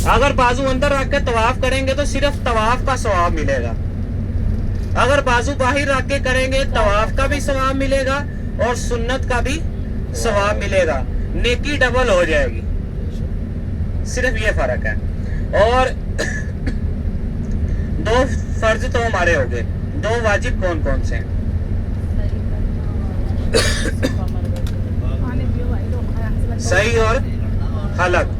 अगर बाजू अंदर रख के तवाफ करेंगे तो सिर्फ तवाफ का सवाब मिलेगा, अगर बाजू बाहर रख के करेंगे तवाफ का भी सवाब मिलेगा और सुन्नत का भी सवाब मिलेगा, नेकी डबल हो जाएगी। सिर्फ ये फर्क है। और दो फर्ज तो हमारे हो गए, दो वाजिब कौन कौन से हैं? सही और हलक।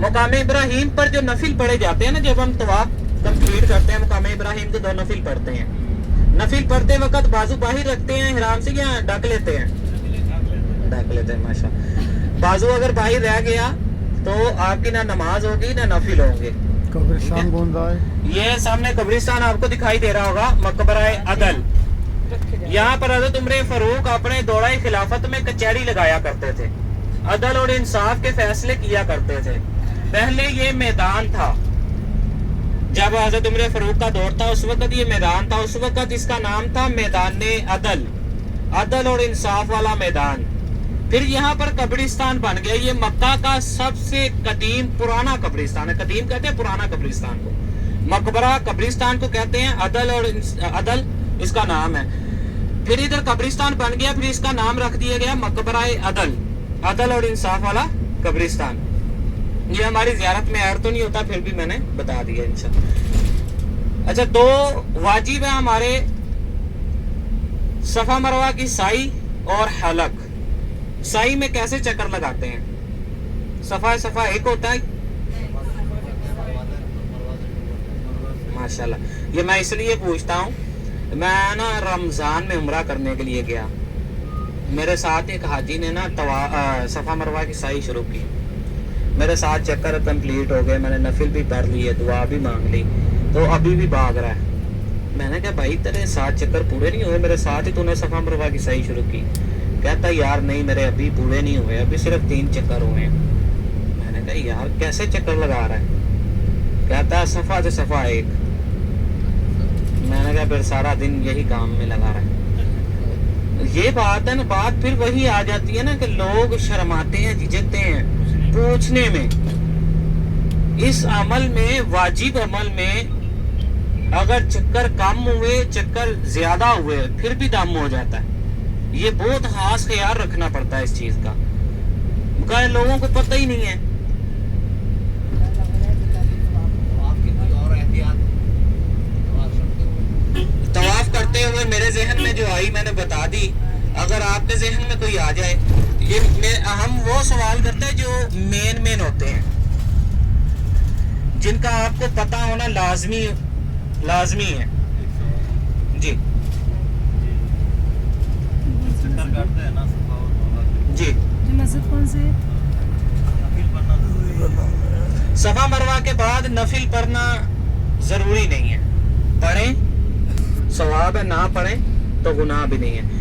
मुकाम इब्राहिम पर जो नफिल पढ़े जाते हैं ना, जब हम तवाफ कंप्लीट करते हैं मुकाम इब्राहिम के दो नफिल पढ़ते हैं। नफिल पढ़ते वक्त बाजू बाहर रखते हैं हिराम से या ढक लेते हैं? ढक लेते हैं। माशा। बाजू अगर बाहर रह गया तो आपकी ना नमाज होगी ना नफिल होंगे। कब्रिस्तान कौन रहा है? ये सामने कब्रिस्तान आपको दिखाई दे रहा होगा, मकबरा अदल। यहाँ पर हज़रत उमर फारूक अपने दौराए खिलाफत में कचहरी लगाया करते थे, अदल और इंसाफ के फैसले किया करते थे। पहले ये मैदान था, जब हज़रत उमर फारूक का दौर था उस वक्त ये मैदान था, उस वक्त इसका नाम था मैदान अदल, अदल और इंसाफ वाला मैदान। फिर यहाँ पर कब्रिस्तान बन गया। ये मक्का का सबसे कदीम पुराना कब्रिस्तान है। कदीम कहते हैं पुराना कब्रिस्तान को, मकबरा कब्रिस्तान को कहते हैं। अदल और अदल इसका नाम है। फिर इधर कब्रिस्तान बन गया, फिर इसका नाम रख दिया गया मकबरा अदल, अदल और इंसाफ वाला कब्रिस्तान। ये हमारी ज़ियारत में ऐड तो नहीं होता, फिर भी मैंने बता दिया इंशाअल्लाह। अच्छा, दो वाजिब है हमारे, सफा मरवा की साई और हलक। साई में कैसे चक्कर लगाते हैं? सफा एक होता है। माशाल्लाह। ये मैं इसलिए पूछता हूँ, मैं ना रमजान में उम्रा करने के लिए गया, मेरे साथ एक हाजी ने ना सफा मरवा की साई शुरू की। मेरे साथ चक्कर कंप्लीट हो गए, मैंने नफिल भी पढ़ लिए, दुआ भी मांग ली, तो अभी भी भाग रहा है। मैंने कहा भाई तेरे 7 चक्कर पूरे नहीं हुए, मेरे साथ ही तूने सफा मरवा की साई शुरू की। कहता यार नहीं, मेरे अभी पूरे नहीं हुए, अभी सिर्फ 3 चक्कर हुए हैं। मैंने कहा यार कैसे चक्कर लगा रहा है? कहता सफा से सफा एक। मैंने कहा फिर सारा दिन यही काम में लगा रहा है। ये बात है ना, बात फिर वही आ जाती है ना कि लोग शर्माते हैं, झिझकते हैं पूछने में। इस अमल में, वाजिब अमल में अगर चक्कर कम हुए, चक्कर ज्यादा हुए, फिर भी दम हो जाता है। ये बहुत खास ख्याल रखना पड़ता है इस चीज का, लोगों को पता ही नहीं है। तवाफ करते हुए मेरे जहन में जो आई मैंने बता दी, अगर आपके जहन में कोई आ जाए, ये हम वो सवाल करते हैं जो मेन होते हैं, जिनका आपको पता होना लाजमी है। जी जी। मस्जिद कौन सी है? सफा मरवा के बाद नफिल पढ़ना जरूरी नहीं है, पढ़ें सवाब है, ना पढ़ें तो गुनाह भी नहीं है।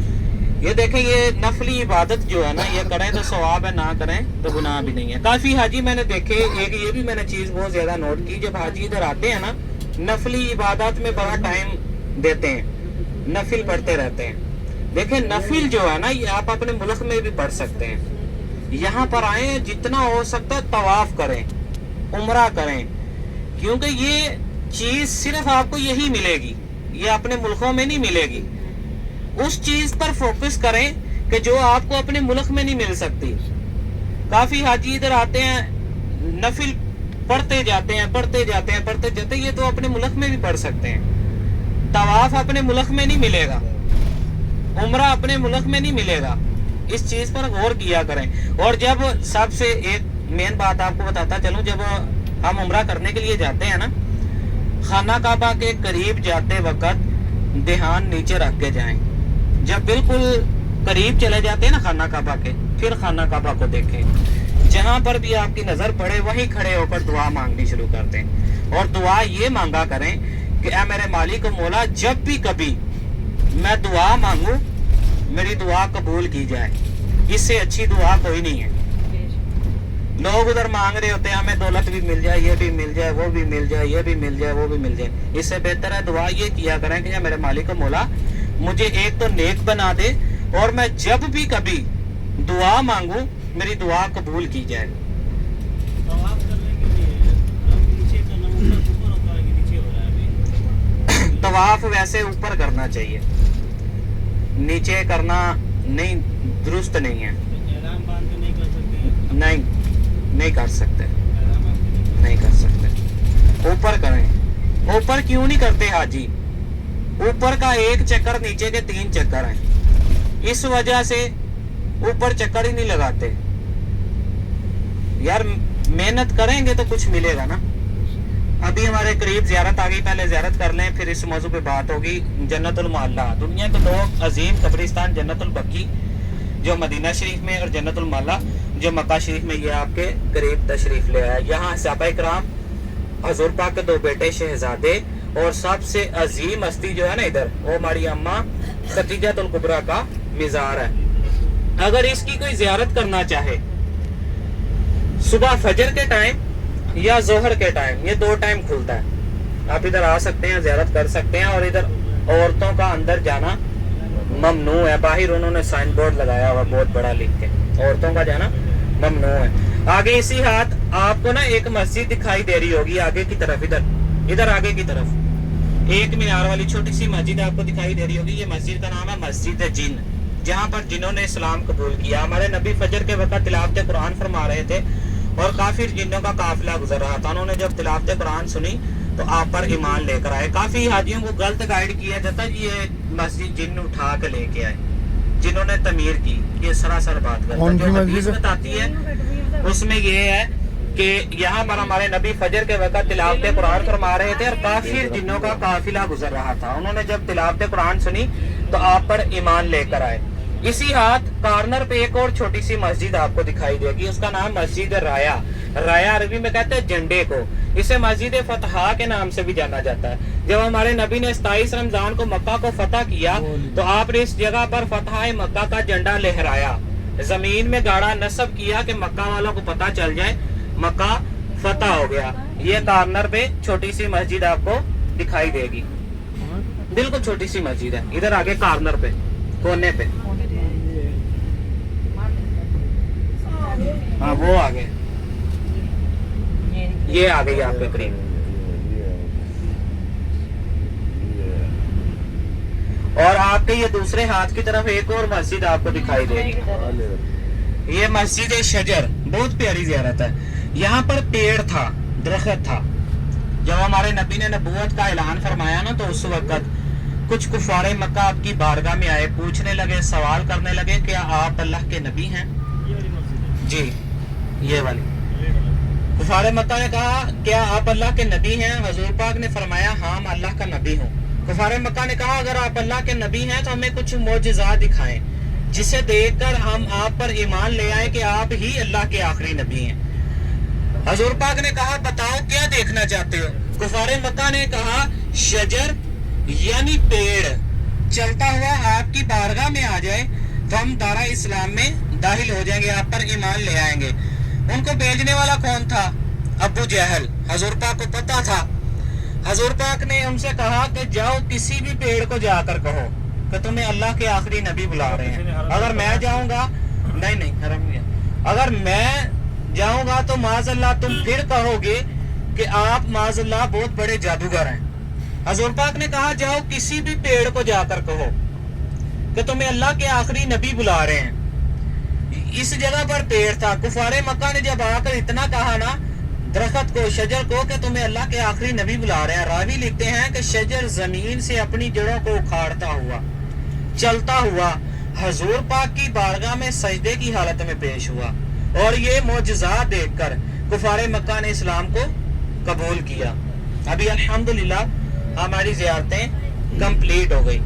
ये देखें, ये नफली इबादत जो है ना, ये करें तो सवाब है, ना करें तो गुनाह भी नहीं है। काफी हाजी मैंने देखे, एक ये भी मैंने चीज बहुत ज्यादा नोट की, जब हाजी इधर आते हैं ना, नफली इबादत में बड़ा टाइम देते हैं, नफिल पढ़ते रहते हैं। देखें नफिल जो है ना, ये आप अपने मुल्क में भी पढ़ सकते हैं। यहाँ पर आए, जितना हो सकता है तवाफ करें, उम्रा करें, क्योंकि ये चीज सिर्फ आपको यही मिलेगी, ये अपने मुल्कों में नहीं मिलेगी। उस चीज पर फोकस करें कि जो आपको अपने मुल्क में नहीं मिल सकती। काफी हाजी इधर आते हैं, नफिल पढ़ते जाते हैं, ये तो अपने मुल्क में भी पढ़ सकते हैं। तवाफ अपने मुल्क में नहीं मिलेगा, उम्रा अपने मुल्क में नहीं मिलेगा। इस चीज पर गौर किया करें। और जब सबसे एक मेन बात आपको बताता चलूं, जब हम उम्रा करने के लिए जाते हैं ना, खाना काबा के करीब जाते वक्त ध्यान नीचे रख के जाएं। जब बिल्कुल करीब चले जाते हैं ना खाना काबा के, फिर खाना काबा को देखें। जहां पर भी आपकी नजर पड़े वहीं खड़े होकर दुआ मांगनी शुरू कर दें। और दुआ ये मांगा करें कि ऐ मेरे मालिक मौला, जब भी कभी मैं दुआ मांगू मेरी दुआ कबूल की जाए। इससे अच्छी दुआ कोई नहीं है। लोग उधर मांग रहे होते हैं हमें दौलत भी मिल जाए, ये भी मिल जाए, वो भी मिल जाए, ये भी मिल जाए, वो भी मिल जाए। इससे बेहतर है दुआ ये किया करें कि मेरे मालिक मौला मुझे एक तो नेक बना दे, और मैं जब भी कभी दुआ मांगू मेरी दुआ कबूल की जाए। طواف ویسے اوپر کرنا چاہیے, نیچے کرنا نہیں, درست نہیں ہے. نہیں کر سکتے, نہیں کر سکتے. اوپر کریں. اوپر کیوں نہیں کرتے حاجی؟ اوپر کا ایک چکر, نیچے کے 3 چکر ہیں, اس وجہ سے اوپر چکر ہی نہیں لگاتے. یار محنت کریں گے تو کچھ ملے گا نا. ابھی ہمارے قریب زیارت آ گئی, پہلے زیارت کر لیں, پھر اس موضوع پہ بات ہوگی. جنت المعلا, دنیا کے 2 عظیم قبرستان, جنت البقی جو مدینہ شریف میں اور جنت المعلا جو مکہ شریف میں, یہ آپ کے قریب تشریف لے آیا. یہاں صحابہ کرام, حضور پاک کے 2 بیٹے شہزادے, اور سب سے عظیم ہستی جو ہے نا ادھر, وہ ہماری اماں خدیجہ الکبریٰ کا مزار ہے. اگر اس کی کوئی زیارت کرنا چاہے صبح فجر کے ٹائم یا ظہر کے ٹائم, یہ 2 ٹائم کھلتا ہے, آپ ادھر آ سکتے ہیں, زیارت کر سکتے ہیں. اور ادھر عورتوں کا اندر جانا ممنوع ہے. باہر انہوں نے سائن بورڈ لگایا ہوا بہت بڑا لکھ کے, عورتوں کا جانا ممنوع ہے. آگے اسی ہاتھ آپ کو نا ایک مسجد دکھائی دے رہی ہوگی آگے کی طرف, ادھر آگے کی طرف ایک مینار والی چھوٹی سی مسجد آپ کو دکھائی دے رہی ہوگی. یہ مسجد کا نام ہے مسجد جن, جہاں پر جنہوں نے اسلام قبول کیا. ہمارے نبی فجر کے وقت تلاوت قرآن فرما رہے تھے اور کافی جنوں کا قافلہ گزر رہا تھا. انہوں نے جب تلاوت قرآن سنی تو آپ پر ایمان لے کر آئے. کافی حاجیوں کو غلط گائیڈ کیا جاتا ہے, یہ مسجد جن اٹھا کے لے کے آئے جنہوں نے تعمیر کی. یہ سراسر بات کرتا ہے. جو حدیث بتاتی ہے اس میں یہ ہے کہ یہاں پر ہمارے نبی فجر کے وقت تلاوت قرآن فرما رہے تھے اور کافی جنوں کا قافلہ گزر رہا تھا. انہوں نے جب تلاوت قرآن سنی تو آپ پر ایمان لے کر آئے. اسی ہاتھ کارنر پہ ایک اور چھوٹی سی مسجد آپ کو دکھائی دے گی, اس کا نام مسجد رایا. رایا عربی میں کہتے ہیں جھنڈے کو. اسے مسجد فتح کے نام سے بھی جانا جاتا ہے. جب ہمارے نبی نے 27 رمضان کو مکہ کو فتح کیا تو آپ نے اس جگہ پر فتح مکہ کا جھنڈا لہرایا, زمین میں گاڑا نصب کیا کہ مکہ والوں کو پتہ چل جائے مکہ فتح ہو گیا. یہ کارنر پہ چھوٹی سی مسجد آپ کو دکھائی دے گی, بالکل چھوٹی سی مسجد ہے. ادھر آگے کارنر پہ, کونے پہ, ہاں وہ آگے, یہ آ گئی آپ کے قریب. اور آپ کے یہ دوسرے ہاتھ کی طرف ایک اور مسجد آپ کو دکھائی دے گی. یہ مسجد شجر, بہت پیاری زیارت ہے. یہاں پر پیڑ تھا, درخت تھا. جب ہمارے نبی نے نبوت کا اعلان فرمایا نا تو اس وقت کچھ کفار مکہ آپ کی بارگاہ میں آئے, پوچھنے لگے, سوال کرنے لگے, کیا آپ اللہ کے نبی ہیں؟ جی یہ والی. کفار مکہ نے کہا کیا آپ اللہ کے نبی ہیں؟ حضور پاک نے فرمایا ہاں میں اللہ کا نبی ہوں. کفار مکہ نے کہا اگر آپ اللہ کے نبی ہیں تو ہمیں کچھ معجزات دکھائیں جسے دیکھ کر ہم آپ پر ایمان لے آئے کہ آپ ہی اللہ کے آخری نبی ہیں. حضور پاک نے کہا بتاؤ کیا دیکھنا چاہتے ہو؟ کفار مکہ نے کہا شجر یعنی پیڑ چلتا ہوا آپ کی بارگاہ میں آ جائے تو ہم دارا اسلام میں داخل ہو جائیں گے, آپ پر ایمان لے آئیں گے. ان کو بھیجنے والا کون تھا؟ ابو جہل. حضور پاک کو پتا تھا. حضور پاک نے ان سے کہا کہ جاؤ کسی بھی پیڑ کو جا کر کہو کہ تمہیں اللہ کے آخری نبی بلا رہے ہیں. اگر میں جاؤں گا, نہیں حرم نہیں, اگر میں جاؤں گا تو معاذ اللہ تم پھر کہو گے کہ آپ معاذ اللہ بہت بڑے جادوگر ہیں. حضور پاک نے کہا جاؤ کسی بھی پیڑ کو جا کر کہو کہ تمہیں اللہ کے آخری نبی بلا رہے ہیں. اس جگہ پر پیڑ تھا. کفار مکہ نے جب آ کر اتنا کہا نا درخت کو, شجر کو, کہ تمہیں اللہ کے آخری نبی بلا رہے ہیں, راوی لکھتے ہیں کہ شجر زمین سے اپنی جڑوں کو اکھاڑتا ہوا چلتا ہوا حضور پاک کی بارگاہ میں سجدے کی حالت میں پیش ہوا. اور یہ معجزات دیکھ کر کفار مکہ نے اسلام کو قبول کیا. ابھی الحمدللہ ہماری زیارتیں کمپلیٹ ہو گئی.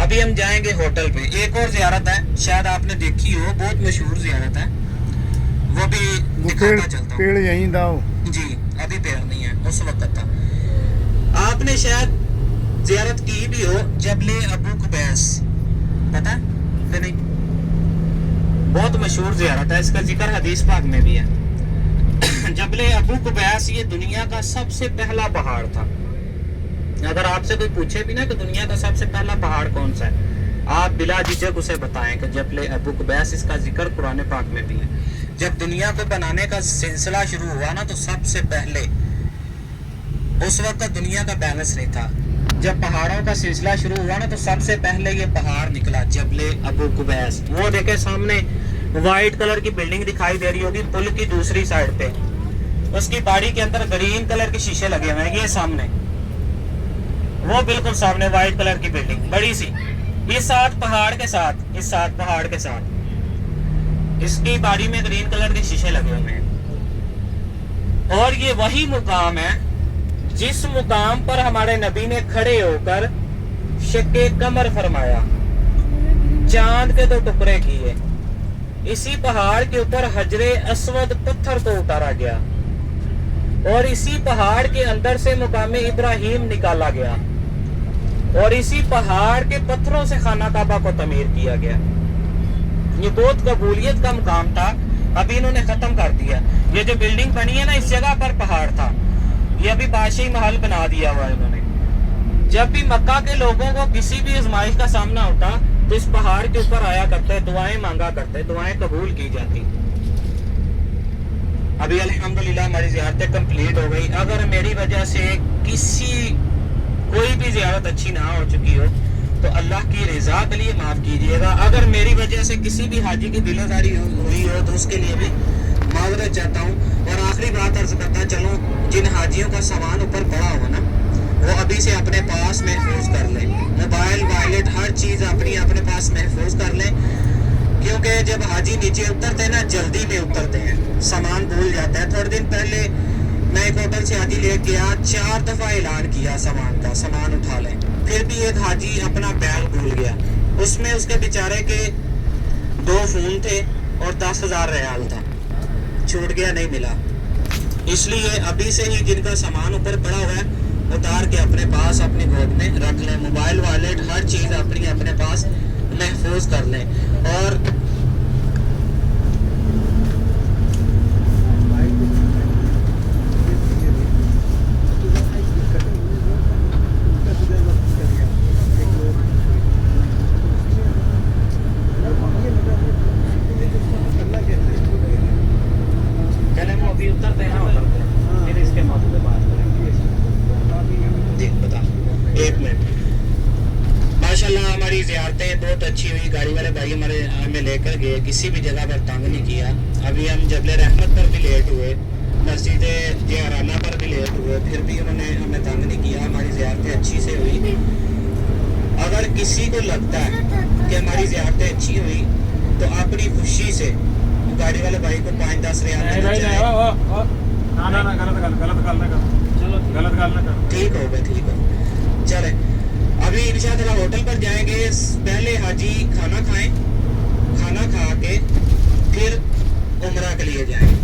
ابھی ہم جائیں گے ہوٹل پہ. ایک اور زیارت ہے, شاید آپ نے دیکھی ہو, بہت مشہور زیارت ہے, وہ بھی دکھاتا چلتا پیڑ یہیں داؤ. جی ابھی پیڑ نہیں ہے, اس وقت تھا. آپ نے شاید زیارت کی بھی ہو جبل ابو قبیس, پتہ ہے کہ نہیں؟ بہت مشہور زیارت ہے, اس کا ذکر حدیث پاک میں بھی ہے. جبل ابو قبیس یہ دنیا کا سب سے پہلا پہاڑ تھا. اگر آپ سے کوئی پوچھے بھی نا کہ دنیا کا سب سے پہلا پہاڑ کون سا ہے, آپ بلا جھجک اسے بتائیں کہ جبل ابو قبیس. اس کا ذکر قرآن پاک میں بھی ہے. جب دنیا کو بنانے کا سلسلہ شروع ہوا نا تو سب سے پہلے اس وقت دنیا کا بیلنس نہیں تھا. जब पहाड़ों का सिलसिला शुरू हुआ ना तो सबसे पहले ये पहाड़ निकला, जबले अबू कुबैस। वो देखे सामने वाइट कलर की बिल्डिंग दिखाई दे रही होगी पुल की दूसरी साइड पे, उसकी बाड़ी के अंदर ग्रीन कलर के शीशे लगे हुए हैं। ये सामने, वो बिल्कुल सामने वाइट कलर की बिल्डिंग बड़ी सी, इस साथ पहाड़ के साथ, इस साथ पहाड़ के साथ इसकी बाड़ी में ग्रीन कलर के शीशे लगे हुए हैं। और ये वही मुकाम है जिस मुकाम पर हमारे नबी ने खड़े होकर शक्के कमर फरमाया, चांद के 2 टुकड़े किए। इसी पहाड़ के ऊपर हजरे अस्वद पत्थर को उतारा गया और इसी पहाड़ के अंदर से मुकाम इब्राहिम निकाला गया और इसी पहाड़ के पत्थरों से खाना काबा को तमीर किया गया। ये बहुत कबूलियत का मुकाम था, अभी इन्होंने खत्म कर दिया। ये जो बिल्डिंग बनी है ना, इस जगह पर पहाड़ था, ये अभी बादशाही महल बना दिया हुआ है इन्होंने। जब भी मक्का के लोगों को किसी भी आजमाइश का सामना होता तो इस पहाड़ के ऊपर आया करते, दुआएं मांगा करते, दुआएं कबूल की जाती। अभी अल्हम्दुलिल्लाह हमारी ज़ियारतें कंप्लीट हो गई। अगर मेरी वजह से कोई भी ज़ियारत अच्छी ना हो चुकी हो तो अल्लाह की रज़ा के लिए माफ़ कीजिएगा। अगर मेरी वजह से किसी भी हाजी की दिलदारी हुई हो तो उसके लिए भी माजरत चाहता हूँ। और आखिरी बात अर्ज करता चलूँ, जिन हाजियों का सामान ऊपर पड़ा हो ना, वो अभी से अपने पास महफूज कर लें। मोबाइल, वॉलेट, हर चीज़ अपने पास महफूज कर लें, क्योंकि जब हाजी नीचे उतरते हैं ना, जल्दी में उतरते हैं, सामान भूल जाता है। थोड़े दिन पहले मैं एक होटल से हाजी ले गया, 4 दफ़ा ऐलान किया सामान का, सामान उठा लें, फिर भी एक हाजी अपना बैग भूल गया। उसमें उसके बेचारे के 2 फ़ोन थे और 10,000 रियाल था, छूट गया, नहीं मिला। इसलिए अभी से ही जिनका सामान ऊपर पड़ा हुआ है उतार के अपने पास अपनी गोद में रख लें। मोबाइल, वॉलेट, हर चीज़ अपने पास महफूज कर लें। और चले वो अभी उतरते हैं, फिर इसके मौजूद पे बात करेंगे। देख बता, 1 मिनट। माशाल्लाह हमारी ज़ियारतें बहुत अच्छी हुई। गाड़ी वाले भाई हमें लेकर गए, किसी भी जगह पर तंग नहीं किया। अभी हम जबले रहमत पर भी लेट हुए, मस्जिद जहराना पर भी लेट हुए, फिर भी उन्होंने हमें तंग नहीं किया। हमारी ज़ियारतें अच्छी से हुई। अगर किसी को लगता है कि हमारी ज़ियारतें अच्छी हुई तो अपनी खुशी से गाड़ी वाले भाई को 5-10 रियाल ठीक हो गया, ठीक हो। चले अभी इंशाअल्लाह होटल पर जाएंगे। पहले हाजी खाना खाएं, खाना खा के फिर उम्रा के लिए जाएंगे।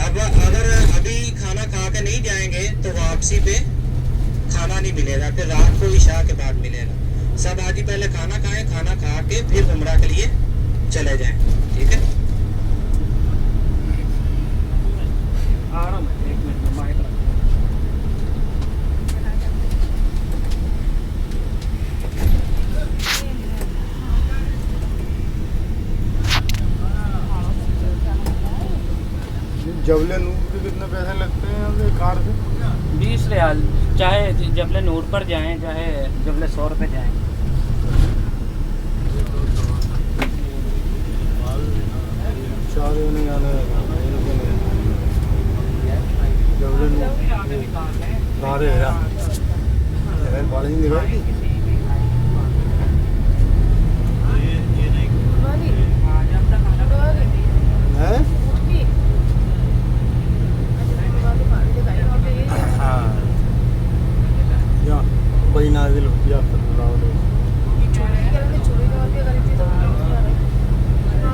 अब अगर अभी खाना खा के नहीं जाएंगे तो वापसी पे खाना नहीं मिलेगा, फिर रात को इशा के बाद मिलेगा। सब हाजी पहले खाना खाएं, खाना खा के फिर उम्रा के लिए चले जाएं, ठीक है। आराम है, 1 मिनट में माइक रखो। जबले नूर के कितने पैसे लगते हैं यहाँ से कार से? 20 रियाल, चाहे जबले नूर पर जाएं चाहे जबले 100 रुपये जाएं। नहीं आने जबले नूर सारे बालिंग दिखाई है। भाई नाजिल हो गया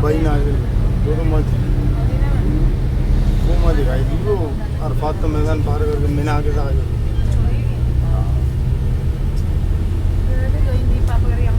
भाई नाजिल वो मत दिखाई दी। वो अरफात तो मैदान पार करके मीना के साथ